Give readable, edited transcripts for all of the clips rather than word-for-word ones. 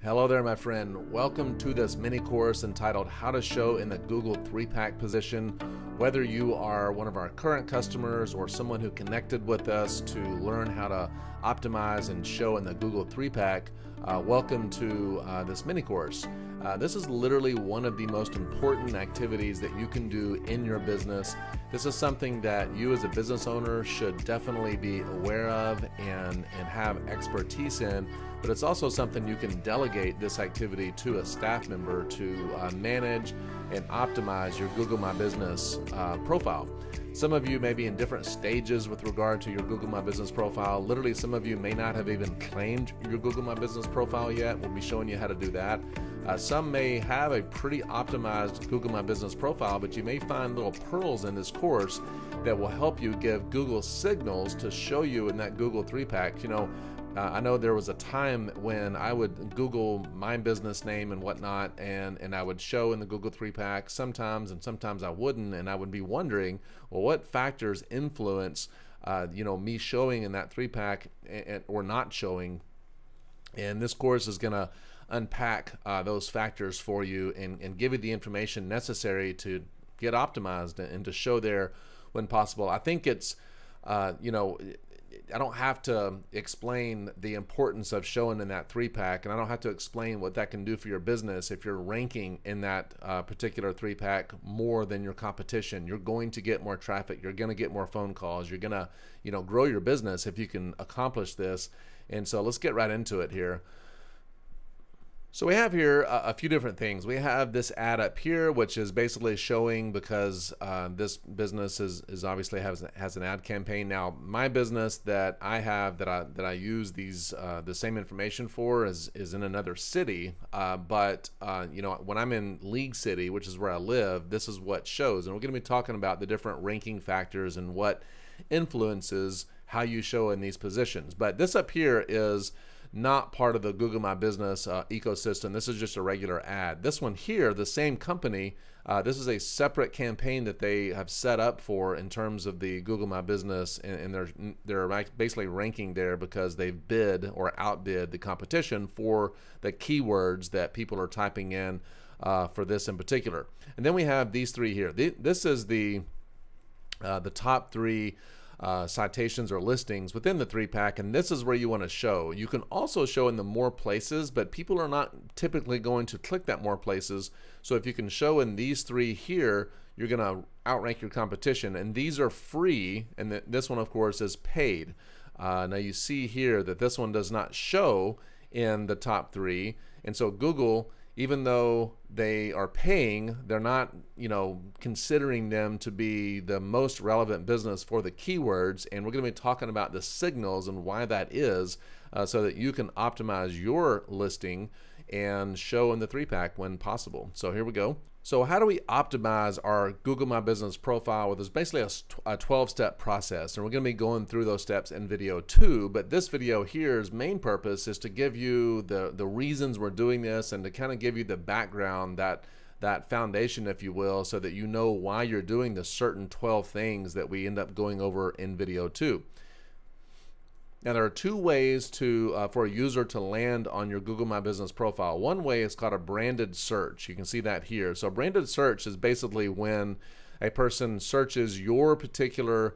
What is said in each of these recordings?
Hello there, my friend. Welcome to this mini course entitled How to Show in the Google 3-Pack Position. Whether you are one of our current customers or someone who connected with us to learn how to optimize and show in the Google 3-Pack, welcome to this mini course. This is literally one of the most important activities that you can do in your business. This is something that you as a business owner should definitely be aware of and have expertise in, but it's also something you can delegate this activity to a staff member to manage and optimize your Google My Business profile. Some of you may be in different stages with regard to your Google My Business profile. Literally, some of you may not have even claimed your Google My Business profile yet. We'll be showing you how to do that. Some may have a pretty optimized Google My Business profile, but you may find little pearls in this course that will help you give Google signals to show you in that Google 3-Pack. I know there was a time when I would Google my business name and whatnot, and I would show in the Google 3-Pack sometimes, and sometimes I wouldn't, and I would be wondering, well, what factors influence me showing in that 3-Pack or not showing? And this course is going to unpack those factors for you and give you the information necessary to get optimized and to show there when possible. I think it's I don't have to explain the importance of showing in that 3-Pack, and I don't have to explain what that can do for your business if you're ranking in that particular 3-Pack more than your competition. You're going to get more traffic. You're going to get more phone calls. You're going to grow your business if you can accomplish this. And so let's get right into it here. So we have here a few different things. We have this ad up here, which is basically showing because this business is obviously has an ad campaign. Now, my business that I have that I use the same information for is in another city. But when I'm in League City, which is where I live, this is what shows, and we're going to be talking about the different ranking factors and what influences how you show in these positions. But this up here is not part of the Google My Business ecosystem. This is just a regular ad. This one here, the same company, this is a separate campaign that they have set up for in terms of the Google My Business, and they're basically ranking there because they've bid or outbid the competition for the keywords that people are typing in for this in particular. And then we have these three here. This is the top three citations or listings within the 3-Pack, and this is where you want to show. You can also show in the more places, but people are not typically going to click that more places. So if you can show in these three here, you're going to outrank your competition, and these are free, and this one of course is paid. Now you see here that this one does not show in the top three, and so Google, even though they are paying, they're not, considering them to be the most relevant business for the keywords. And we're going to be talking about the signals and why that is, so that you can optimize your listing and show in the 3-Pack when possible. So here we go. So how do we optimize our Google My Business profile? Well, there's basically a 12-step process, and we're going to be going through those steps in video 2. But this video here's main purpose is to give you the reasons we're doing this and to kind of give you the background, that foundation, if you will, so that you know why you're doing the certain 12 things that we end up going over in video 2. Now, there are two ways for a user to land on your Google My Business profile. One way is called a branded search. You can see that here. So a branded search is basically when a person searches your particular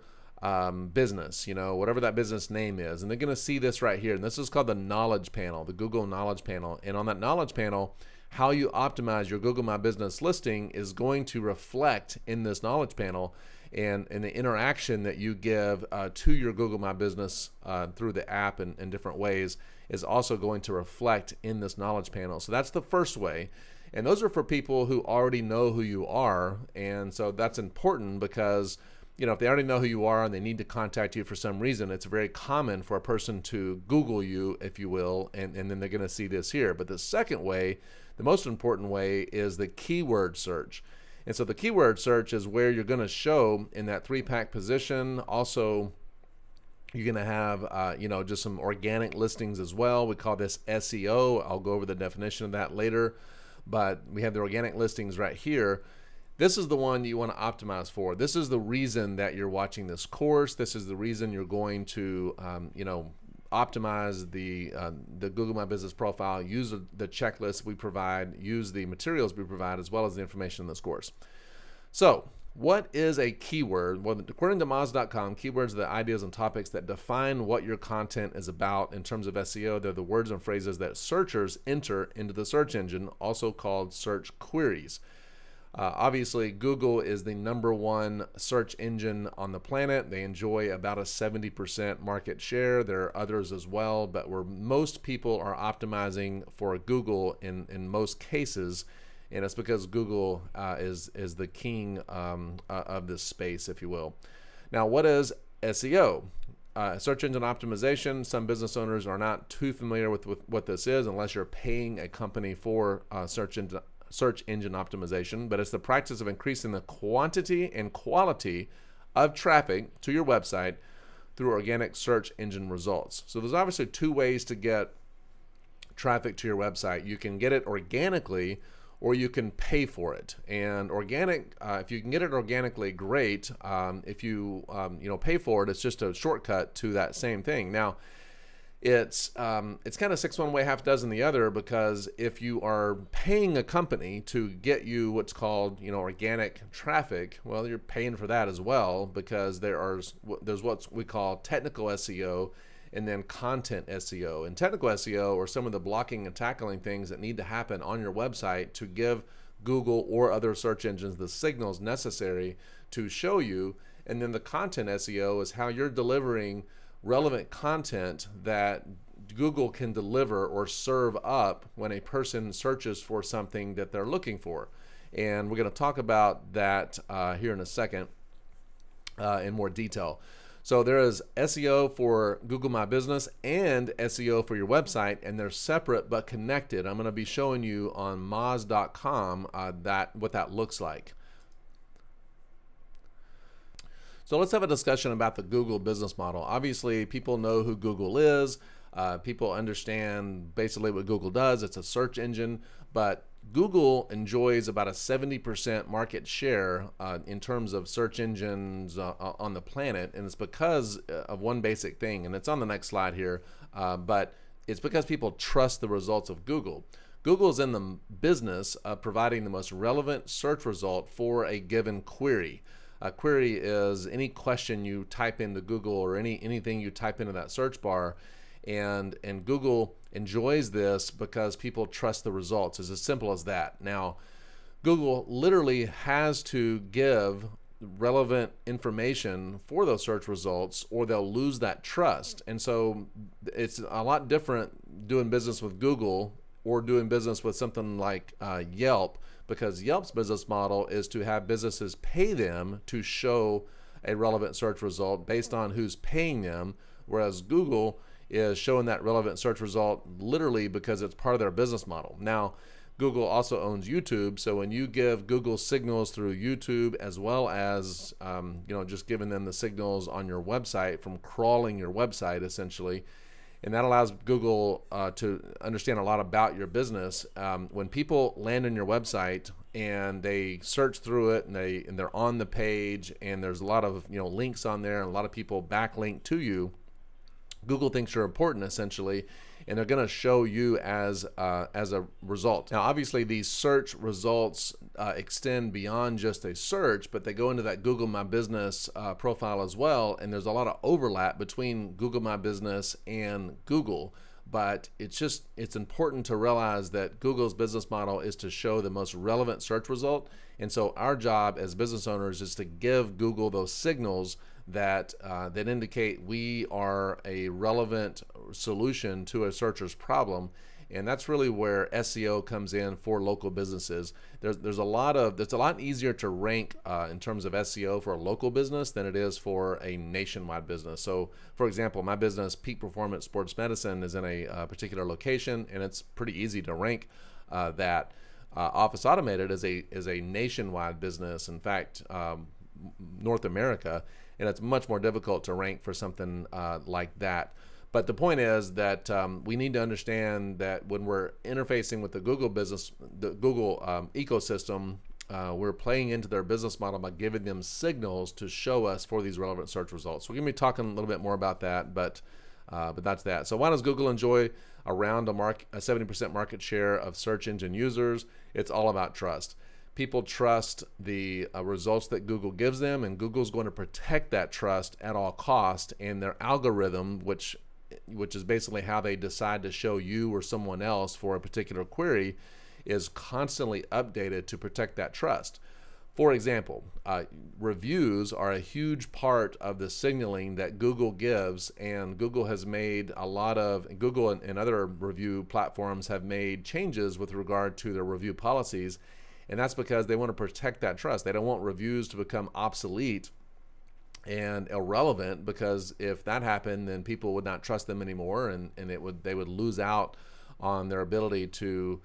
business, whatever that business name is, and they're going to see this right here. And this is called the Knowledge Panel, the Google Knowledge Panel. And on that Knowledge Panel, how you optimize your Google My Business listing is going to reflect in this Knowledge Panel, and the interaction that you give to your Google My Business through the app and in different ways is also going to reflect in this Knowledge Panel. So that's the first way, and those are for people who already know who you are. And so that's important because if they already know who you are and they need to contact you for some reason, it's very common for a person to Google you, if you will, and then they're going to see this here. But the second way, the most important way, is the keyword search. And so the keyword search is where you're going to show in that 3-Pack position. Also, you're going to have just some organic listings as well. We call this SEO. I'll go over the definition of that later. But we have the organic listings right here. This is the one you want to optimize for. This is the reason that you're watching this course. This is the reason you're going to optimize the Google My Business profile, use the checklists we provide, use the materials we provide, as well as the information in this course. So what is a keyword? Well, according to Moz.com, keywords are the ideas and topics that define what your content is about. In terms of SEO, they're the words and phrases that searchers enter into the search engine, also called search queries. Obviously, Google is the #1 search engine on the planet. They enjoy about a 70% market share. There are others as well, but where most people are optimizing for Google in most cases, and it's because Google is the king of this space, if you will. Now, what is SEO? Search engine optimization. Some business owners are not too familiar with what this is unless you're paying a company for search engine optimization, but it's the practice of increasing the quantity and quality of traffic to your website through organic search engine results. So there's obviously two ways to get traffic to your website. You can get it organically, or you can pay for it. And organic, if you can get it organically, great. If you pay for it, it's just a shortcut to that same thing. Now, it's kind of 6 one way, half dozen the other, because if you are paying a company to get you what's called organic traffic, well, you're paying for that as well, because there's what we call technical SEO and then content SEO. And technical SEO are some of the blocking and tackling things that need to happen on your website to give Google or other search engines the signals necessary to show you. And then the content SEO is how you're delivering relevant content that Google can deliver or serve up when a person searches for something that they're looking for. And we're going to talk about that here in a second in more detail. So there is SEO for Google My Business and SEO for your website, and they're separate but connected. I'm going to be showing you on Moz.com what that looks like. So let's have a discussion about the Google business model. Obviously, people know who Google is. People understand basically what Google does. It's a search engine, but Google enjoys about a 70% market share in terms of search engines on the planet, and it's because of one basic thing, and it's on the next slide here, but it's because people trust the results of Google. Google is in the business of providing the most relevant search result for a given query. A query is any question you type into Google or anything you type into that search bar, and Google enjoys this because people trust the results. It's as simple as that. Now, Google literally has to give relevant information for those search results, or they'll lose that trust. And so it's a lot different doing business with Google or doing business with something like Yelp, because Yelp's business model is to have businesses pay them to show a relevant search result based on who's paying them, whereas Google is showing that relevant search result literally because it's part of their business model. Now, Google also owns YouTube, so when you give Google signals through YouTube, as well as just giving them the signals on your website from crawling your website essentially, and that allows Google to understand a lot about your business. When people land on your website and they search through it and they're on the page and there's a lot of links on there and a lot of people backlink to you, Google thinks you're important essentially, and they're going to show you as a result. Now, obviously, these search results extend beyond just a search, but they go into that Google My Business profile as well, and there's a lot of overlap between Google My Business and Google. But it's important to realize that Google's business model is to show the most relevant search result, and so our job as business owners is to give Google those signals that indicate we are a relevant solution to a searcher's problem. And that's really where SEO comes in for local businesses. It's a lot easier to rank in terms of SEO for a local business than it is for a nationwide business. So, for example, my business, Peak Performance Sports Medicine, is in a particular location, and it's pretty easy to rank that. Office Automated is a nationwide business. In fact, North America, and it's much more difficult to rank for something like that. But the point is that we need to understand that when we're interfacing with the Google ecosystem, we're playing into their business model by giving them signals to show us for these relevant search results. So we're going to be talking a little bit more about that, but But that's that. So why does Google enjoy around a 70% market share of search engine users? It's all about trust. People trust the results that Google gives them, and Google's going to protect that trust at all cost. And their algorithm, which is basically how they decide to show you or someone else for a particular query, is constantly updated to protect that trust. For example, reviews are a huge part of the signaling that Google gives, and Google has made Google and other review platforms have made changes with regard to their review policies, and that's because they want to protect that trust. They don't want reviews to become obsolete and irrelevant, because if that happened, then people would not trust them anymore, and they would lose out on their ability to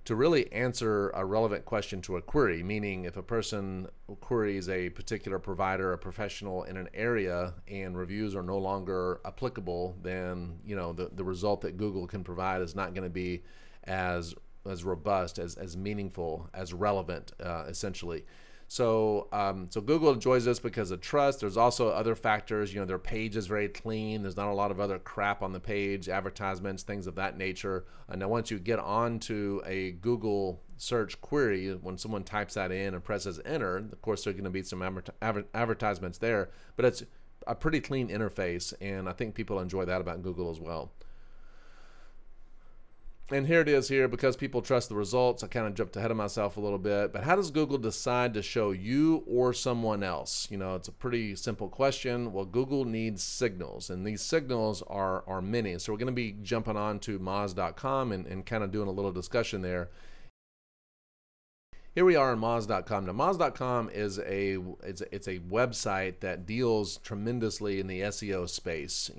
really answer a relevant question to a query. Meaning, if a person queries a particular provider, a professional in an area, and reviews are no longer applicable, then the result that Google can provide is not going to be as robust, as meaningful, as relevant, essentially. So Google enjoys this because of trust. There's also other factors. Their page is very clean. There's not a lot of other crap on the page, advertisements, things of that nature. And now once you get onto a Google search query, when someone types that in and presses enter, of course there's going to be some advertisements there, but it's a pretty clean interface, and I think people enjoy that about Google as well. And here it is here, because people trust the results. I kind of jumped ahead of myself a little bit, but how does Google decide to show you or someone else? It's a pretty simple question. Well, Google needs signals, and these signals are many. So we're going to be jumping on to Moz.com and kind of doing a little discussion there. Here we are on Moz.com. Now, Moz.com is it's a website that deals tremendously in the SEO space.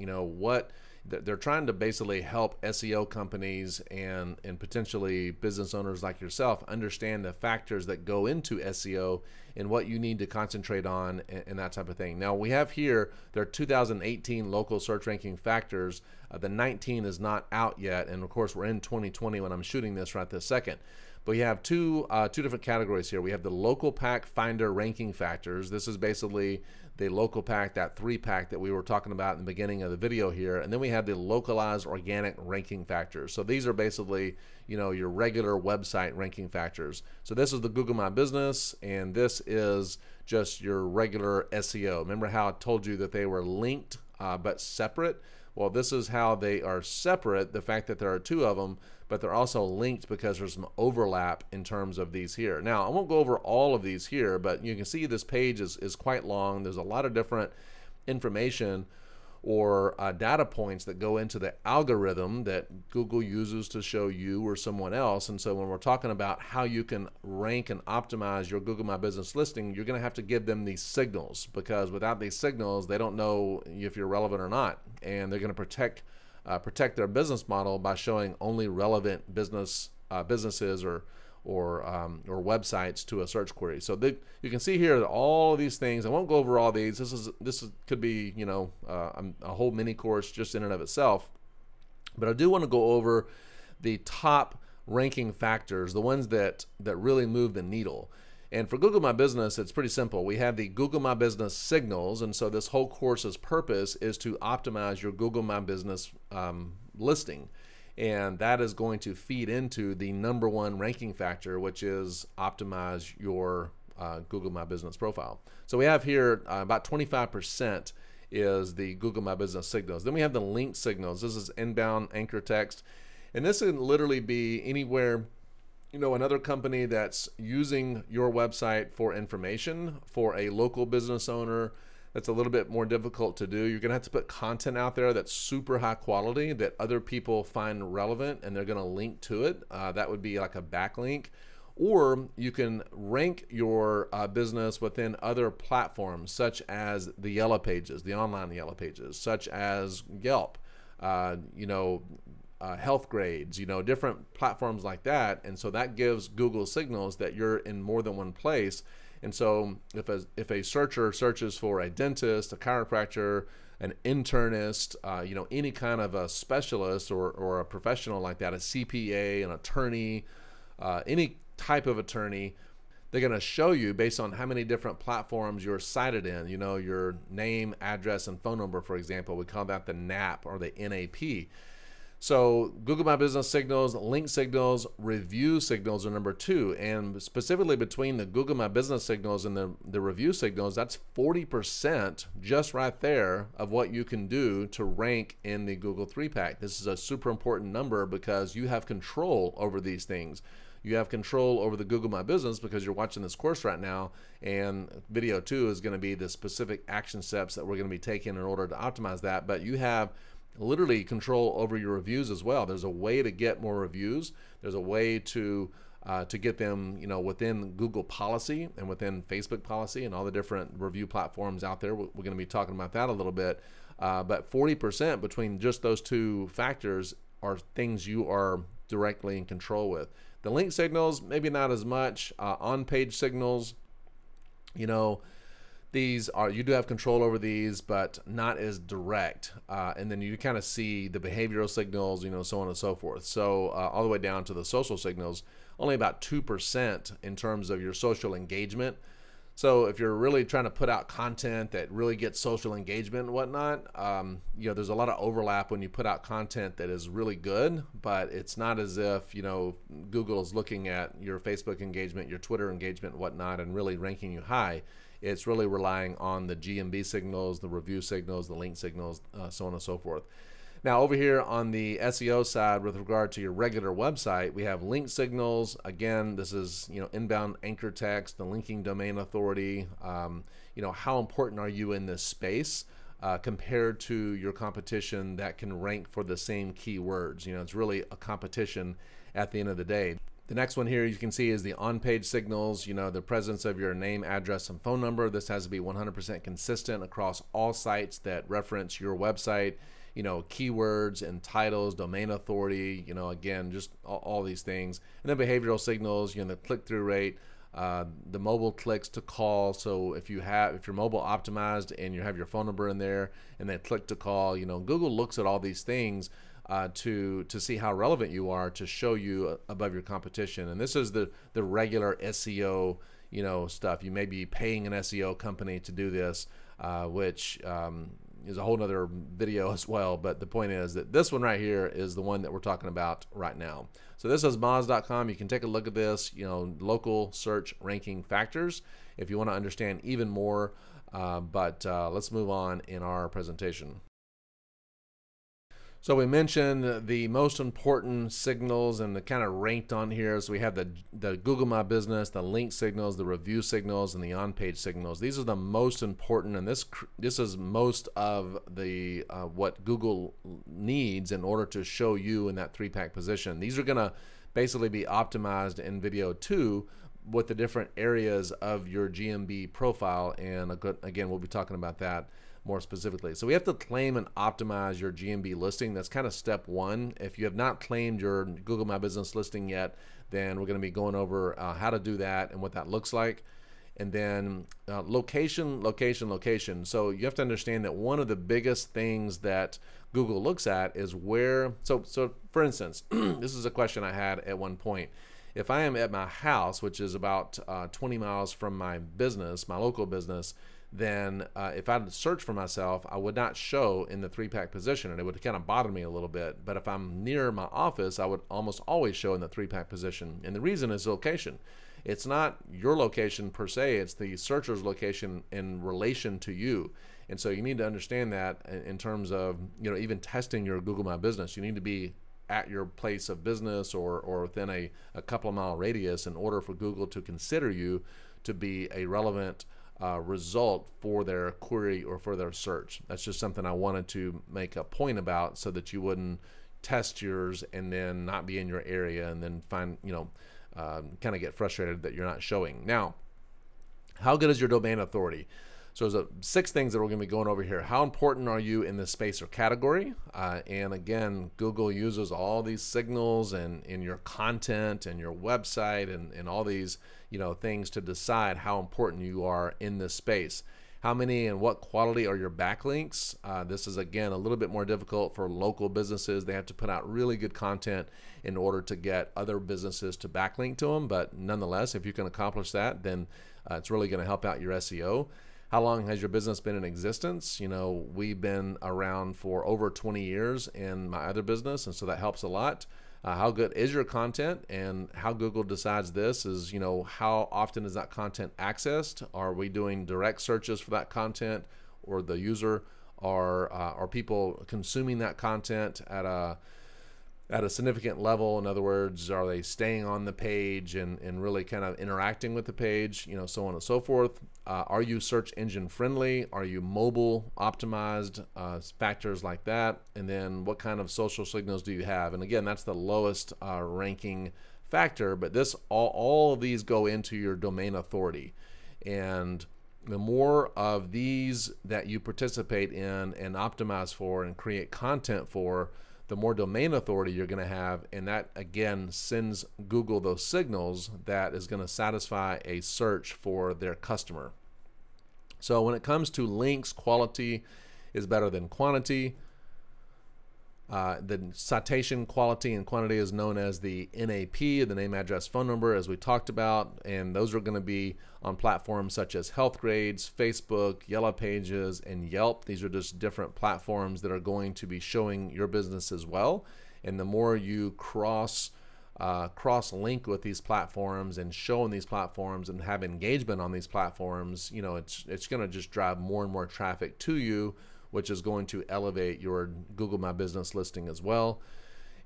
They're trying to basically help SEO companies and potentially business owners like yourself understand the factors that go into SEO and what you need to concentrate on and that type of thing. Now, we have here their 2018 local search ranking factors. The 19 is not out yet, and of course we're in 2020 when I'm shooting this right this second. But we have two different categories here. We have the local pack finder ranking factors. This is basically the local pack, that 3-pack that we were talking about in the beginning of the video here. And then we have the localized organic ranking factors. So these are basically, your regular website ranking factors. So this is the Google My Business, and this is just your regular SEO. Remember how I told you that they were linked but separate? Well, this is how they are separate, the fact that there are two of them, but they're also linked because there's some overlap in terms of these here. Now, I won't go over all of these here, but you can see this page is quite long. There's a lot of different information or data points that go into the algorithm that Google uses to show you or someone else. And so when we're talking about how you can rank and optimize your Google My Business listing, you're going to have to give them these signals, because without these signals, they don't know if you're relevant or not. And they're going to protect their business model by showing only relevant businesses or websites to a search query. So you can see here that all of these things. I won't go over all these. This could be a whole mini course just in and of itself. But I do want to go over the top ranking factors, the ones that really move the needle. And for Google My Business, it's pretty simple. We have the Google My Business signals, and so this whole course's purpose is to optimize your Google My Business listing. And that is going to feed into the #1 ranking factor, which is optimize your Google My Business profile. So we have here about 25% is the Google My Business signals. Then we have the link signals. This is inbound anchor text. And this can literally be anywhere, another company that's using your website for information. For a local business owner, that's a little bit more difficult to do. You're going to have to put content out there that's super high quality that other people find relevant, and they're going to link to it. That would be like a backlink. Or you can rank your business within other platforms, such as the Yellow Pages, the online Yellow Pages, such as Yelp, health grades, different platforms like that. And so that gives Google signals that you're in more than one place. And so if a searcher searches for a dentist, a chiropractor, an internist, any kind of a specialist or a professional like that, a CPA, an attorney, any type of attorney, they're going to show you based on how many different platforms you're cited in, you know, your name, address, and phone number, for example. We call that the NAP or the NAP. So Google My Business signals, link signals, review signals are number 2. And specifically between the Google My Business signals and the review signals, that's 40% just right there of what you can do to rank in the Google 3-pack. This is a super important number because you have control over these things. You have control over the Google My Business because you're watching this course right now, and video 2 is going to be the specific action steps that we're going to be taking in order to optimize that. But you have literally control over your reviews as well. There's a way to get more reviews. There's a way to get them, you know, within Google policy and within Facebook policy and all the different review platforms out there. We're going to be talking about that a little bit. But 40% between just those 2 factors are things you are directly in control with. The link signals, maybe not as much. On-page signals, you know, these are, you do have control over these, but not as direct. And then you kind of see the behavioral signals, you know, so on and so forth. So all the way down to the social signals, only about 2% in terms of your social engagement. So if you're really trying to put out content that really gets social engagement and whatnot, you know, there's a lot of overlap when you put out content that is really good, but it's not as if, you know, Google is looking at your Facebook engagement, your Twitter engagement and whatnot, and really ranking you high. It's really relying on the GMB signals, the review signals, the link signals, so on and so forth. Now over here on the SEO side, with regard to your regular website, we have link signals. Again, this is, you know, inbound anchor text, the linking domain authority. You know, how important are you in this space compared to your competition that can rank for the same keywords? You know, it's really a competition at the end of the day. The next one here you can see is the on-page signals, you know, the presence of your name, address, and phone number. This has to be 100% consistent across all sites that reference your website. You know, keywords and titles, domain authority, you know, again, just all these things. And then behavioral signals, you know, the click-through rate, the mobile clicks to call. So if you're mobile optimized and you have your phone number in there and then click to call, you know, Google looks at all these things to see how relevant you are to show you above your competition. And this is the regular SEO, you know, stuff. You may be paying an SEO company to do this, which is a whole nother video as well. But the point is that this one right here is the one that we're talking about right now. So this is Moz.com. You can take a look at this, you know, local search ranking factors if you want to understand even more. But let's move on in our presentation. So we mentioned the most important signals and the kind of ranked on here. So we have the Google My Business, the link signals, the review signals, and the on-page signals. These are the most important, and this is most of the what Google needs in order to show you in that 3-pack position. These are going to basically be optimized in video 2 with the different areas of your GMB profile, and again, we'll be talking about that more specifically. So we have to claim and optimize your GMB listing. That's kind of step 1. If you have not claimed your Google My Business listing yet, then we're going to be going over how to do that and what that looks like. And then location. So you have to understand that one of the biggest things that Google looks at is where, so for instance, this is a question I had at one point. If I am at my house, which is about 20 miles from my business, my local business, then if I search for myself, I would not show in the 3-pack position, and it would kind of bother me a little bit. But if I'm near my office, I would almost always show in the 3-pack position. And the reason is location. It's not your location per se, it's the searcher's location in relation to you. And so you need to understand that in terms of, you know, even testing your Google My Business. You need to be at your place of business or within a couple of mile radius in order for Google to consider you to be a relevant result for their query or for their search. That's just something I wanted to make a point about so that you wouldn't test yours and then not be in your area and then find, you know, kind of get frustrated that you're not showing. Now, how good is your domain authority? So there's 6 things that we're going to be going over here. How important are you in this space or category? And again, Google uses all these signals and in your content and your website and all these, you know, things to decide how important you are in this space. How many and what quality are your backlinks? This is, again, a little bit more difficult for local businesses. They have to put out really good content in order to get other businesses to backlink to them. But nonetheless, if you can accomplish that, then it's really going to help out your SEO. How long has your business been in existence? You know, we've been around for over 20 years in my other business, and so that helps a lot. How good is your content? And how Google decides this is, you know, how often is that content accessed? Are we doing direct searches for that content, or the user? Are people consuming that content at a significant level? In other words, are they staying on the page and really kind of interacting with the page, you know, so on and so forth. Are you search engine friendly? Are you mobile optimized? Factors like that. And then what kind of social signals do you have? And again, that's the lowest ranking factor, but this all of these go into your domain authority. And the more of these that you participate in and optimize for and create content for, the more domain authority you're going to have, and that again sends Google those signals that is going to satisfy a search for their customer. So when it comes to links, quality is better than quantity. The citation quality and quantity is known as the NAP, the name, address, phone number, as we talked about, and those are going to be on platforms such as Healthgrades, Facebook, Yellow Pages, and Yelp. These are just different platforms that are going to be showing your business as well. And the more you cross link with these platforms and show on these platforms and have engagement on these platforms, you know, it's going to just drive more and more traffic to you, which is going to elevate your Google My Business listing as well.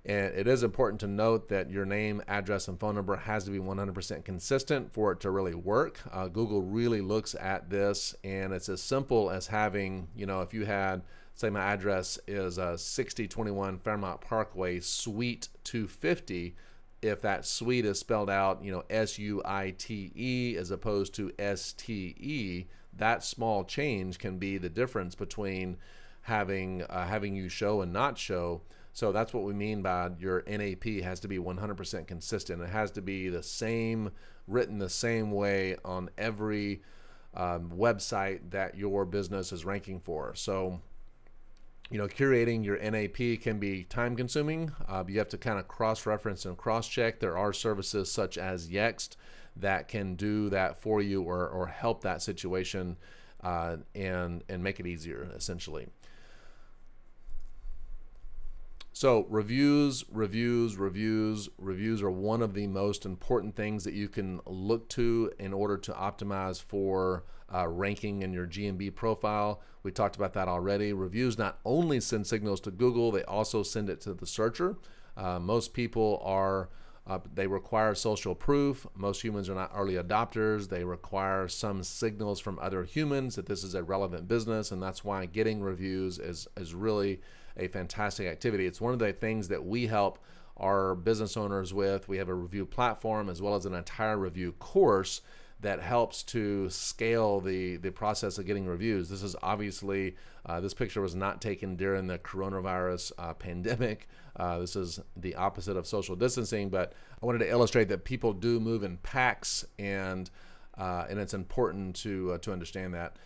And it is important to note that your name, address, and phone number has to be 100% consistent for it to really work. Google really looks at this, and it's as simple as having, you know, if you had, say my address is 6021 Fairmount Parkway, Suite 250, if that suite is spelled out, you know, S-U-I-T-E as opposed to S-T-E, that small change can be the difference between having you show and not show. So that's what we mean by your NAP has to be 100% consistent. It has to be the same, written the same way on every website that your business is ranking for. So, you know, curating your NAP can be time consuming. You have to kind of cross-reference and cross-check. There are services such as Yext that can do that for you, or help that situation and make it easier, essentially. So reviews are one of the most important things that you can look to in order to optimize for ranking in your GMB profile. We talked about that already. Reviews not only send signals to Google, they also send it to the searcher. Most people are they require social proof. Most humans are not early adopters. They require some signals from other humans that this is a relevant business, and that's why getting reviews is really a fantastic activity. It's one of the things that we help our business owners with. We have a review platform as well as an entire review course that helps to scale the process of getting reviews. This is obviously, this picture was not taken during the coronavirus pandemic. This is the opposite of social distancing, but I wanted to illustrate that people do move in packs, and it's important to understand that.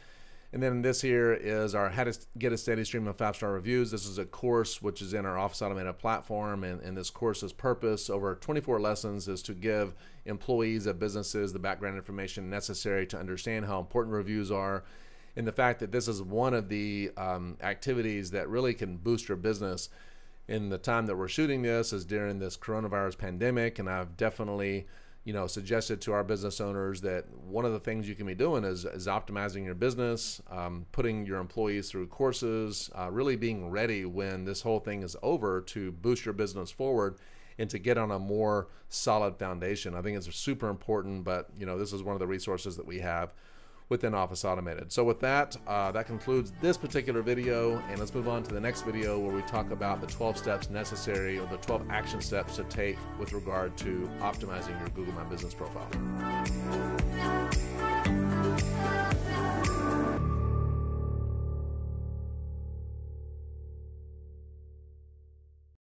And then this here is our How to Get a Steady Stream of 5-Star Reviews. This is a course which is in our Office Automated platform, and this course's purpose over 24 lessons is to give employees of businesses the background information necessary to understand how important reviews are, and the fact that this is one of the activities that really can boost your business. In the time that we're shooting this is during this coronavirus pandemic, and I've definitely suggested to our business owners that one of the things you can be doing is optimizing your business, putting your employees through courses, really being ready when this whole thing is over to boost your business forward and to get on a more solid foundation. I think it's super important, but this is one of the resources that we have within Office Automated. So with that, that concludes this particular video, and let's move on to the next video where we talk about the 12 steps necessary, or the 12 action steps to take with regard to optimizing your Google My Business profile.